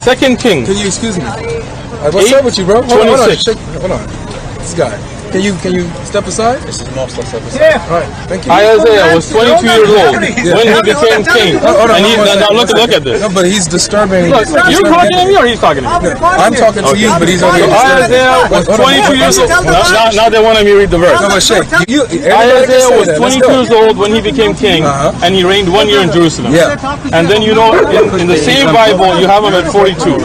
Second King. Can you excuse me? What's up with you, bro? Hold on. Hold on. This guy. Can you step aside? This is more stuff. Yeah. All right. Thank you. Isaiah was 22 years old when he became king. Now look at this. No, but he's disturbing. Look, you're talking to me or he's talking to me? I'm talking to you, but he's already Isaiah was 22 years old. Now they want me to read the verse. Isaiah was 22 years old when he became king, and he reigned 1 year in Jerusalem. Yeah. And then in the same Bible, you have him at 42.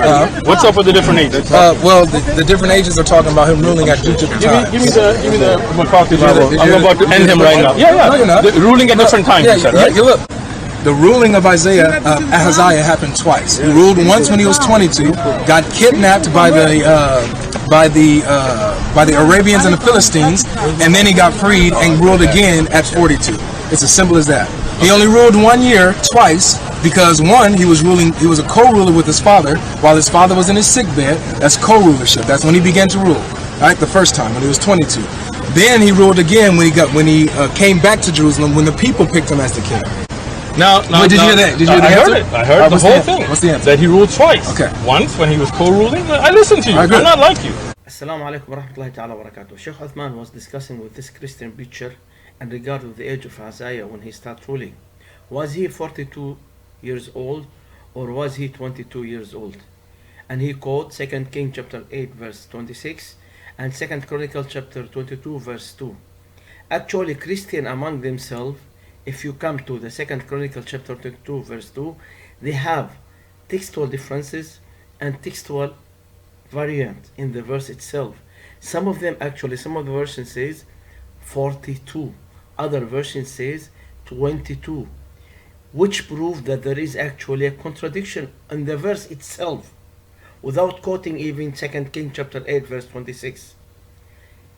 What's up with the different ages? Well, the different ages are talking about him ruling at two different times. Give me the McCarthy Bible. I'm about to end him right now. Yeah. No, you're not. Ruling at different times. Yeah, you said, right? look. The ruling of Ahaziah happened twice. He ruled once when he was 22, got kidnapped by the Arabians and the Philistines, and then he got freed and ruled again at 42. It's as simple as that. He only ruled 1 year twice because one, he was a co-ruler with his father while his father was in his sick bed. That's co-rulership. That's when he began to rule. Right, the first time when he was 22. Then he ruled again when he came back to Jerusalem when the people picked him as the king. Now, did you hear that? Did you hear the answer? I heard the whole thing. What's the answer? That he ruled twice. Okay. Once when he was co-ruling. I listened to you. I'm not like you. Assalamu alaikum wa rahmatullahi ta'ala wa barakatuh. Shaykh Uthman was discussing with this Christian preacher in regard of the age of Isaiah when he started ruling. Was he 42 years old or was he 22 years old? And he quote 2 King chapter 8 verse 26 and 2 Chronicles chapter 22 verse 2. Actually, Christian among themselves, if you come to the 2 Chronicles chapter 22 verse 2, they have textual differences and textual variant in the verse itself. Some of the versions says 42, other version says 22, which prove that there is actually a contradiction in the verse itself without quoting even 2 King chapter 8 verse 26.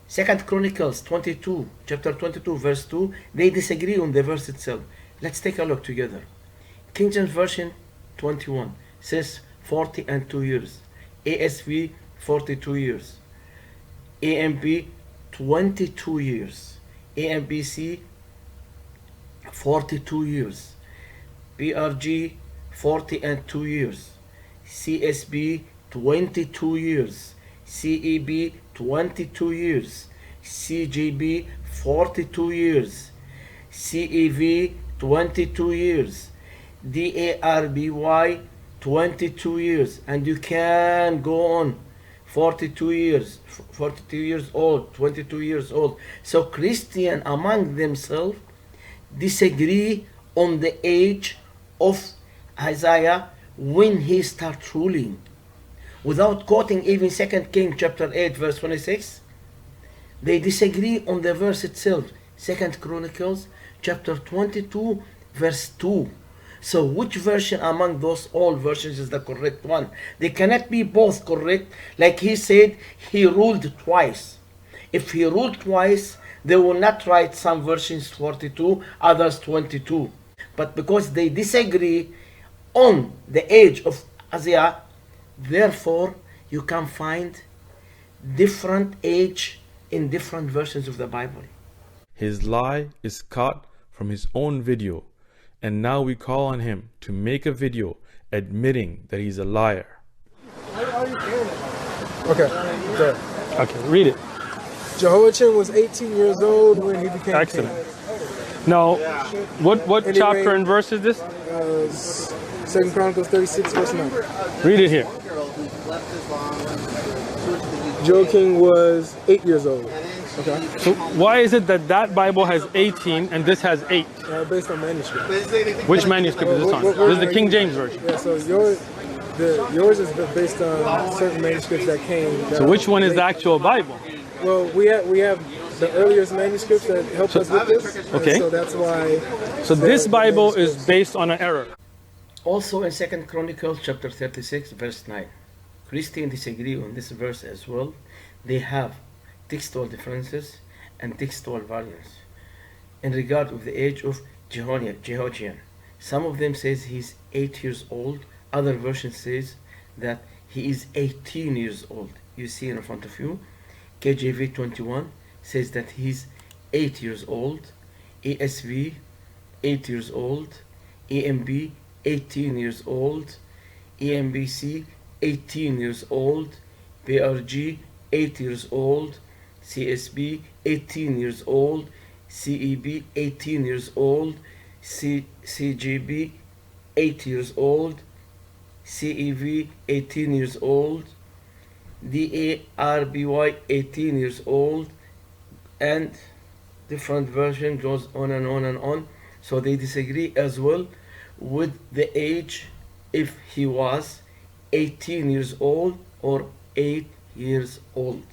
2 Chronicles 22 chapter 22 verse 2, they disagree on the verse itself. Let's take a look together. King James Version 21 says 40 and 2 years. ASV 42 years. AMP 22 years. AMBC 42 years. PRG 40 and 2 years. CSB 22 years. CEB 22 years. CGB 42 years. CEV 22 years. DARBY 22 years, and you can go on. 42 years, 42 years old, 22 years old. So Christian among themselves disagree on the age of Isaiah when he starts ruling. Without quoting even 2 King chapter 8 verse 26, they disagree on the verse itself. 2 Chronicles chapter 22 verse 2. So which version among those all versions is the correct one? They cannot be both correct. Like he said, he ruled twice. If he ruled twice, they will not write some versions 42, others 22. But because they disagree on the age of Isaiah, therefore you can find different age in different versions of the Bible. His lie is caught from his own video. And now we call on him to make a video admitting that he's a liar. Okay. Good. Okay, read it. Jehoiachin was 18 years old when he became Excellent. king. Now, what chapter and verse is this? 2 Chronicles 36 verse 9. Read it here. Joachim was 8 years old. Okay. So why is it that Bible has 18 and this has 8? Based on manuscript. Which manuscript is this on? This is the King James Version. Yeah, so yours is based on certain manuscripts that came. So which one is the actual Bible? Well, we have the earliest manuscripts that help us with this. Okay. So that's why. So this Bible is based on an error. Also in 2 Chronicles chapter 36 verse 9, Christians disagree on this verse as well. They have textual differences and textual variants in regard of the age of Jehoiachin. Some of them says he's 8 years old. Other version says that he is 18 years old. You see in front of you. KJV 21 says that he's 8 years old. ESV 8 years old. EMB 18 years old. EMBC 18 years old, PRG 8 years old, CSB 18 years old, CEB 18 years old, CGB 8 years old, CEV 18 years old, DARBY 18 years old, and different version goes on and on and on. So they disagree as well with the age, if he was 18 years old or 8 years old.